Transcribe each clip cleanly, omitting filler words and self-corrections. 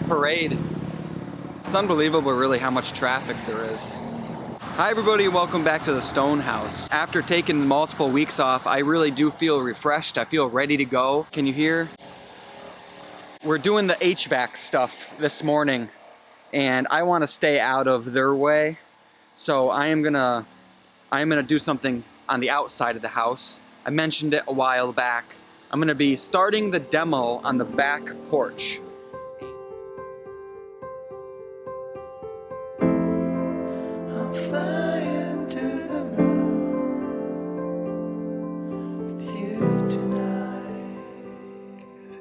parade. It's unbelievable really how much traffic there is. Hi everybody, welcome back to the Stone House. After taking multiple weeks off, I really do feel refreshed. I feel ready to go. Can you hear? We're doing the HVAC stuff this morning and I want to stay out of their way. So I am gonna do something on the outside of the house. I mentioned it a while back. I'm gonna be starting the demo on the back porch. I'm flying to the moon with you tonight.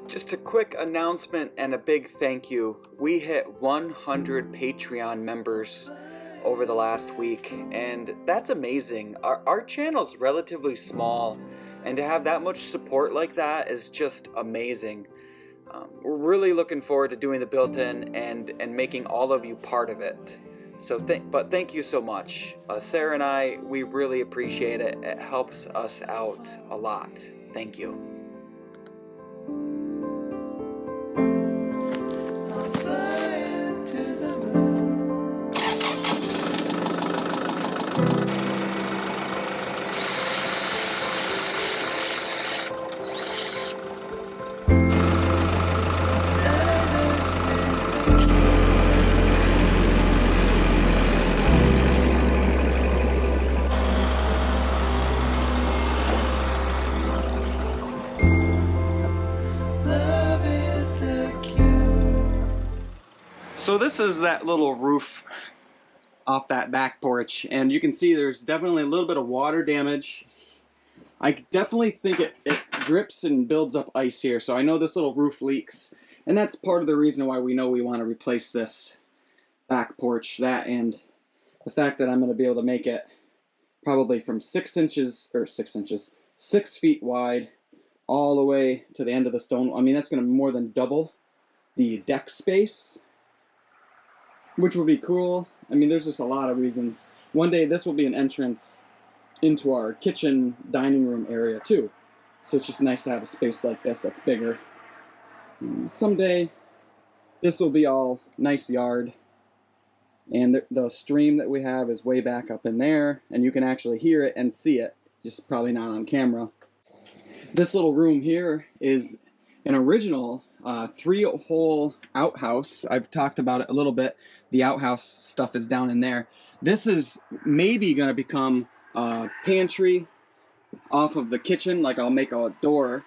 Just a quick announcement and a big thank you. We hit 100 Patreon members over the last week, and that's amazing. Our channel's relatively small, and to have that much support like that is just amazing. We're really looking forward to doing the built-in and making all of you part of it. So thank you so much. Sarah and I, we really appreciate it. It helps us out a lot. Thank you. I'm flying to the moon. Silence is the love is the cure. So this is that little roof off that back porch, and you can see there's definitely a little bit of water damage. I definitely think it drips and builds up ice here, so I know this little roof leaks, and that's part of the reason why we know we want to replace this back porch. That and the fact that I'm going to be able to make it probably from 6 feet wide all the way to the end of the stone. I mean, that's going to more than double the deck space, which will be cool. I mean, there's just a lot of reasons. One day this will be an entrance into our kitchen dining room area too. So it's just nice to have a space like this that's bigger. Someday this will be all nice yard. And the stream that we have is way back up in there, and you can actually hear it and see it, just probably not on camera. This little room here is an original 3-hole outhouse. I've talked about it a little bit. The outhouse stuff is down in there. This is maybe going to become a pantry off of the kitchen. Like, I'll make a door.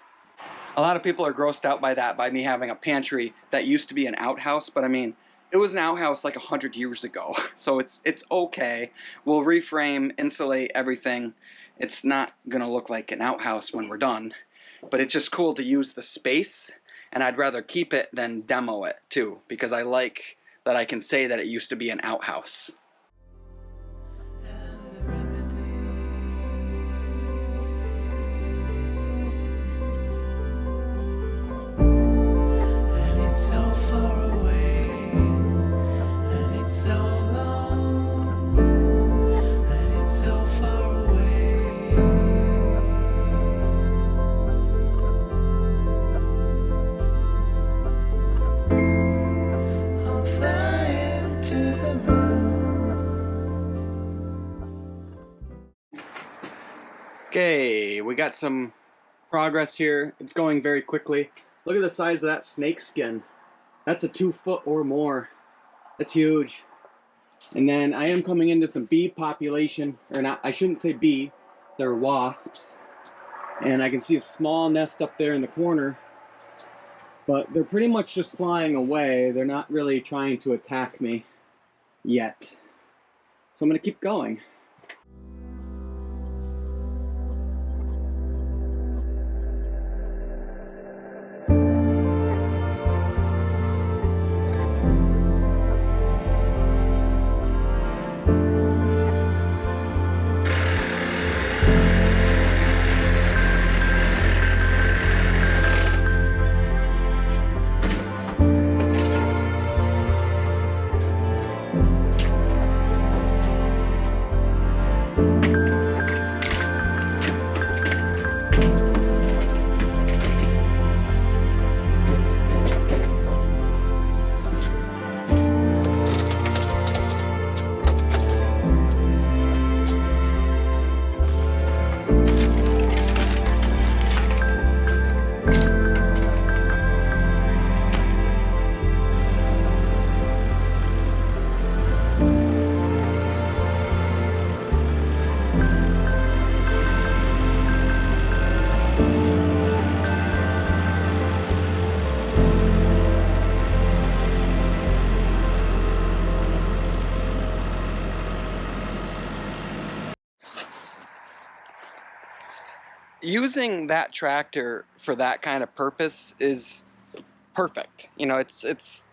A lot of people are grossed out by that, by me having a pantry that used to be an outhouse, but I mean, it was an outhouse like 100 years ago, so it's okay. We'll reframe, insulate everything. It's not gonna look like an outhouse when we're done, but it's just cool to use the space, and I'd rather keep it than demo it too, because I like that I can say that it used to be an outhouse. And the remedy. And it's so far away, and it's so long, and it's so far away. I'm flying to the moon. Okay, we got some progress here. It's going very quickly. Look at the size of that snake skin. That's a 2 foot or more. That's huge. And then I am coming into some bee population, or not, I shouldn't say bee, they're wasps. And I can see a small nest up there in the corner, but they're pretty much just flying away. They're not really trying to attack me yet. So I'm gonna keep going. using that tractor for that kind of purpose is perfect. You know, it's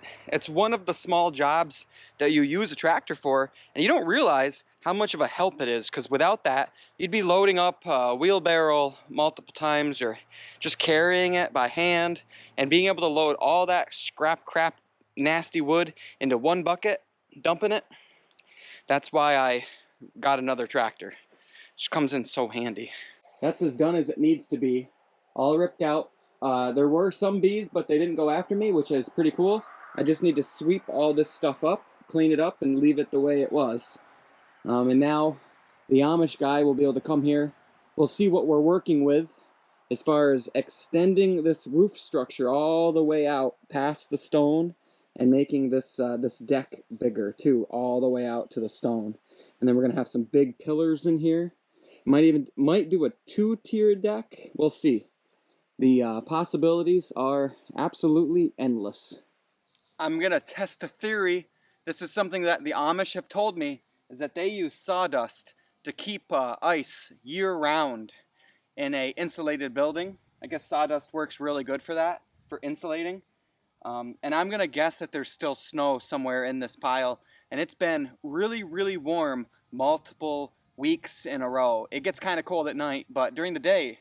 one of the small jobs that you use a tractor for, and you don't realize how much of a help it is, because without that, you'd be loading up a wheelbarrow multiple times or just carrying it by hand, and being able to load all that scrap crap nasty wood into one bucket, dumping it. That's why I got another tractor. Just comes in so handy. That's as done as it needs to be. All ripped out. There were some bees, but they didn't go after me, which is pretty cool. I just need to sweep all this stuff up, clean it up, and leave it the way it was. And now the Amish guy will be able to come here. We'll see what we're working with as far as extending this roof structure all the way out past the stone and making this this deck bigger too, all the way out to the stone. And then we're gonna have some big pillars in here. Might do a 2-tier deck. We'll see. The possibilities are absolutely endless. I'm gonna test a theory. This is something that the Amish have told me, is that they use sawdust to keep ice year-round in a insulated building. I guess sawdust works really good for that, for insulating. And I'm gonna guess that there's still snow somewhere in this pile, and it's been really, really warm multiple weeks in a row. It gets kind of cold at night, but during the day,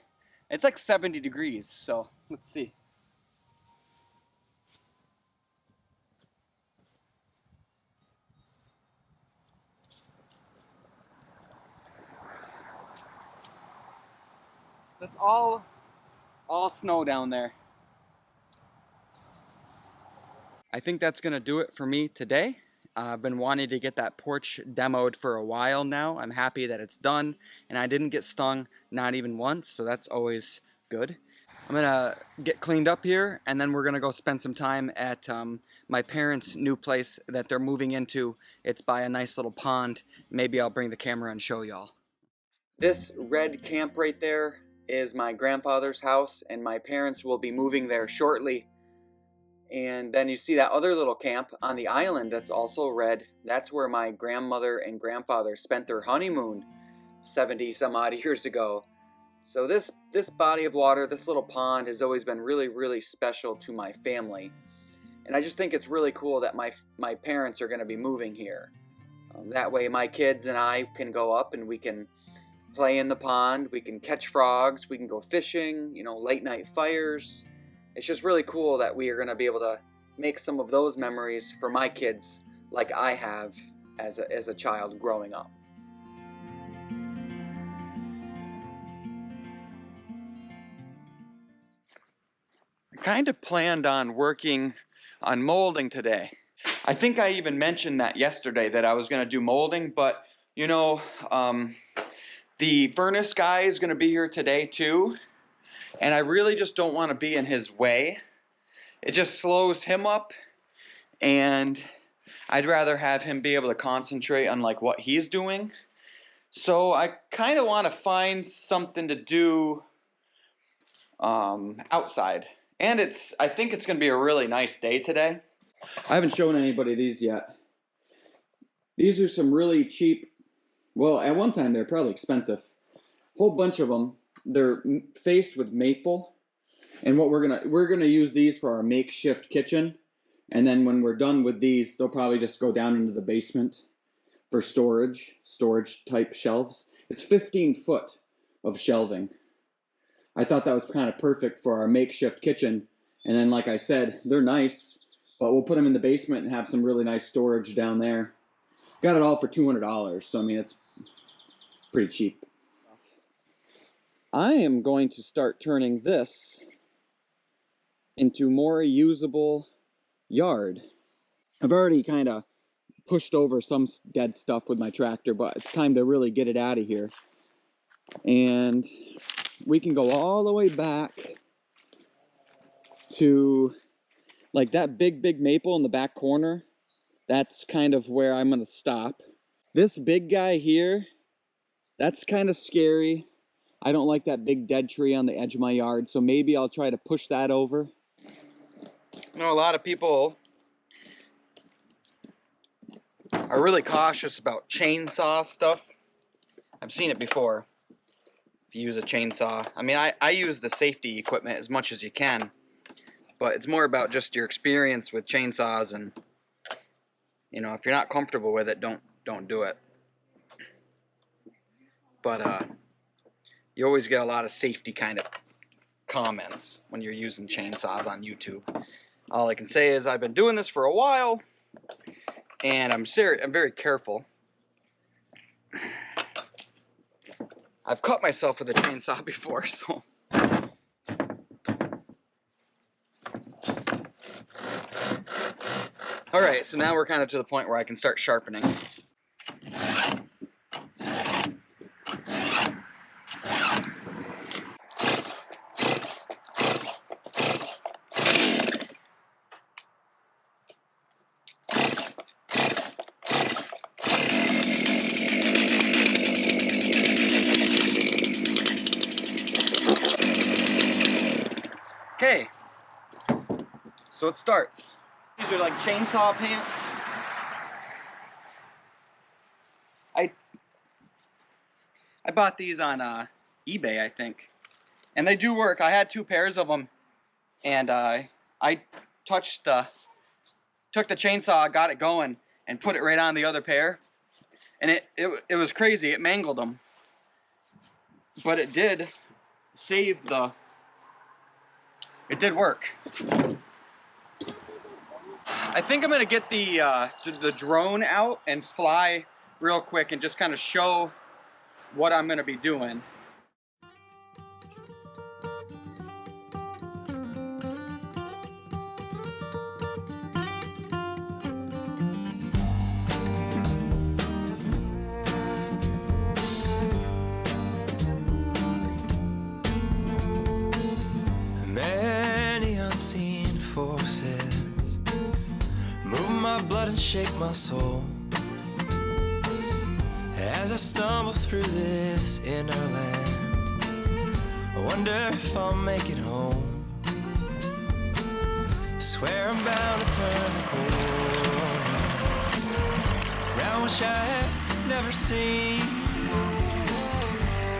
it's like 70 degrees, so let's see. That's all snow down there. I think that's gonna do it for me today. I've been wanting to get that porch demoed for a while now. I'm happy that it's done, and I didn't get stung, not even once, so that's always good. I'm gonna get cleaned up here, and then we're gonna go spend some time at my parents' new place that they're moving into. It's by a nice little pond. Maybe I'll bring the camera and show y'all. This red camp right there is my grandfather's house, and my parents will be moving there shortly. And then you see that other little camp on the island that's also red. That's where my grandmother and grandfather spent their honeymoon 70 some odd years ago. So this body of water, this little pond, has always been really, really special to my family. And I just think it's really cool that my parents are going to be moving here. That way my kids and I can go up and we can play in the pond, we can catch frogs, we can go fishing, you know, late night fires. It's just really cool that we are going to be able to make some of those memories for my kids like I have as a child growing up. I kind of planned on working on molding today. I think I even mentioned that yesterday, that I was going to do molding, but you know, the furnace guy is going to be here today too. And I really just don't want to be in his way. It just slows him up, and I'd rather have him be able to concentrate on like what he's doing. So I kind of want to find something to do outside. And I think it's going to be a really nice day today. I haven't shown anybody these yet. These are some really cheap, well, at one time they're probably expensive. Whole bunch of them. They're faced with maple, and what we're gonna use these for our makeshift kitchen, and then when we're done with these, they'll probably just go down into the basement for storage type shelves. It's 15 foot of shelving. I thought that was kind of perfect for our makeshift kitchen, and then like I said, they're nice, but we'll put them in the basement and have some really nice storage down there. Got it all for $200, so I mean it's pretty cheap. I am going to start turning this into more usable yard. I've already kind of pushed over some dead stuff with my tractor, but it's time to really get it out of here. And we can go all the way back to like that big maple in the back corner. That's kind of where I'm going to stop. This big guy here, that's kind of scary. I don't like that big dead tree on the edge of my yard, so maybe I'll try to push that over. You know, a lot of people are really cautious about chainsaw stuff. I've seen it before. if you use a chainsaw. I mean, I use the safety equipment as much as you can, but it's more about just your experience with chainsaws, and you know, if you're not comfortable with it, don't do it. But you always get a lot of safety kind of comments when you're using chainsaws on YouTube. All I can say is I've been doing this for a while, and I'm very careful. I've cut myself with a chainsaw before, so. Alright, so now we're kind of to the point where I can start sharpening. Okay, so it starts. These are like chainsaw pants. I bought these on eBay, I think, and they do work. I had 2 pairs of them, and I took the chainsaw, got it going, and put it right on the other pair, and it was crazy. It mangled them, but it did save the. It did work. I think I'm gonna get the drone out and fly real quick and just kind of show what I'm gonna be doing. Many unseen forces move my blood and shake my soul as I stumble through this inner land. I wonder if I'll make it home. Swear I'm bound to turn the corner round which I have never seen,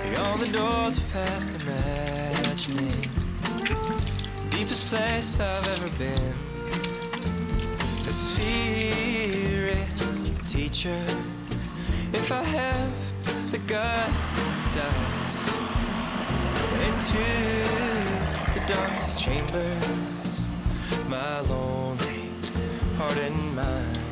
beyond the doors of past imagining. Deepest place I've ever been. This fear is the teacher. If I have the guts to dive into the darkest chambers, my lonely heart and mind.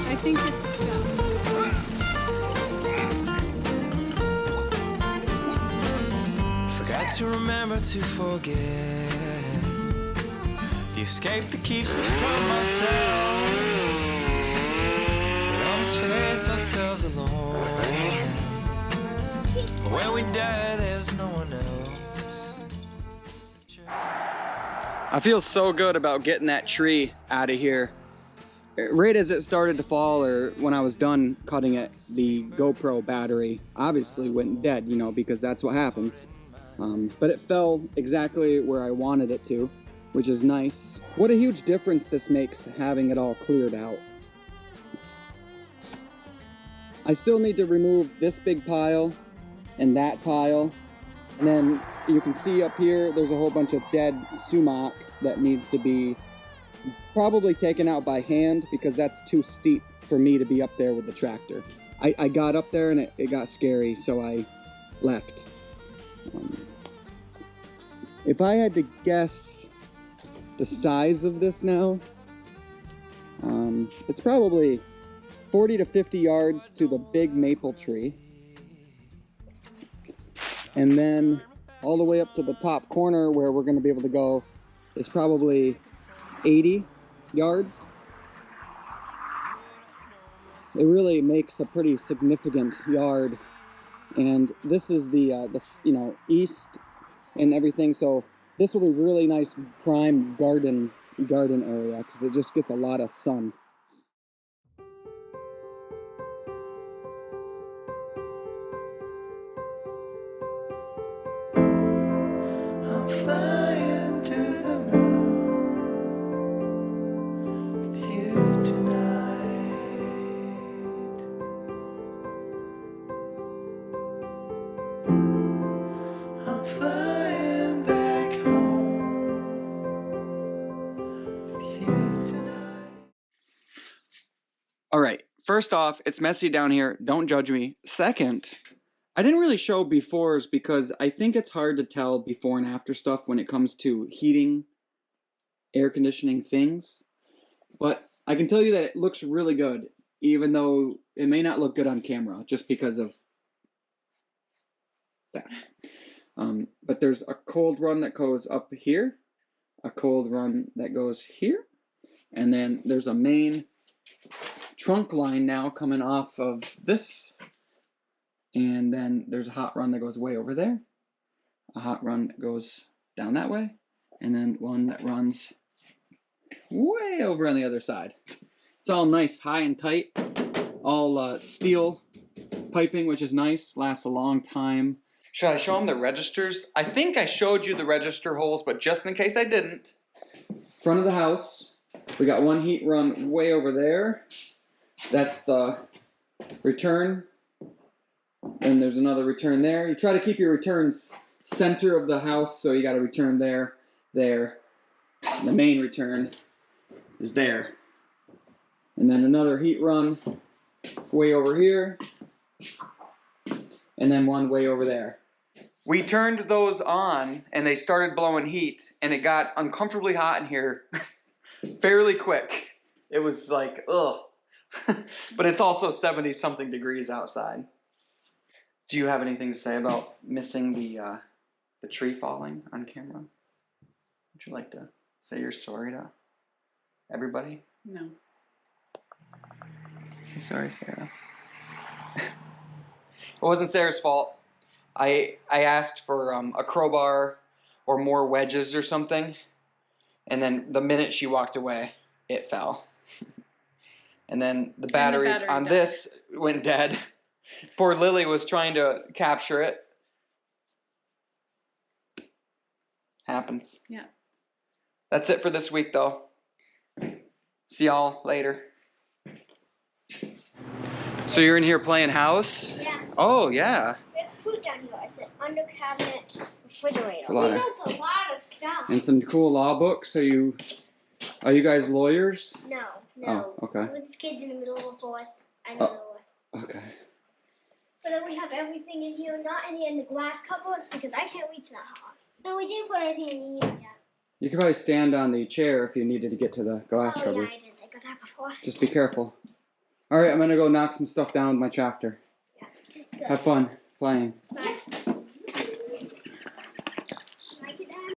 I think it's Forgot to remember to forget the escape that keeps me from myself. We always face ourselves alone. When we die, there's no one else. I feel so good about getting that tree out of here. Right as it started to fall, or when I was done cutting it, the GoPro battery obviously went dead, you know, because that's what happens. But it fell exactly where I wanted it to, which is nice. What a huge difference this makes having it all cleared out. I still need to remove this big pile and that pile. And then you can see up here, there's a whole bunch of dead sumac that needs to be probably taken out by hand, because that's too steep for me to be up there with the tractor. I got up there and it got scary, so I left. If I had to guess the size of this now, it's probably 40 to 50 yards to the big maple tree. And then all the way up to the top corner where we're going to be able to go is probably 80 yards. It really makes a pretty significant yard, and this is the east and everything, so this will be really nice prime garden area because it just gets a lot of sun. first off, it's messy down here. Don't judge me. Second, I didn't really show befores because I think it's hard to tell before and after stuff when it comes to heating, air conditioning things. But I can tell you that it looks really good, even though it may not look good on camera just because of that. But there's a cold run that goes up here, a cold run that goes here, and then there's a main trunk line now coming off of this, and then there's a hot run that goes way over there, a hot run that goes down that way, and then one that runs way over on the other side. It's all nice, high and tight, all steel piping, which is nice, lasts a long time. Should I show them the registers? I think I showed you the register holes, but just in case I didn't. Front of the house, we got one heat run way over there. That's the return. And there's another return there. You try to keep your returns center of the house, so you got a return there, there. And the main return is there. And then another heat run way over here. And then one way over there. We turned those on and they started blowing heat, and it got uncomfortably hot in here fairly quick. It was like, ugh. But it's also 70-something degrees outside. Do you have anything to say about missing the tree falling on camera? Would you like to say you're sorry to everybody? No. Say sorry, Sarah. It wasn't Sarah's fault. I asked for a crowbar or more wedges or something, and then the minute she walked away, it fell. And then the batteries on this went dead. Poor Lily was trying to capture it. Happens. Yeah. That's it for this week, though. See y'all later. So you're in here playing house? Yeah. Oh, yeah. We have food down here. It's an under cabinet refrigerator. It's a lot We of- built a lot of stuff. And some cool law books. Are you guys lawyers? No. Oh, okay. We're just kids in the middle of a forest. I know the way. Okay. But then we have everything in here, not any in the glass cupboards because I can't reach that high. No, we didn't put anything in here yet. You could probably stand on the chair if you needed to get to the glass Oh cupboard. yeah, I didn't think of that before. Just be careful. All right, I'm gonna go knock some stuff down with my tractor. Yeah. Good. Have fun playing. Bye.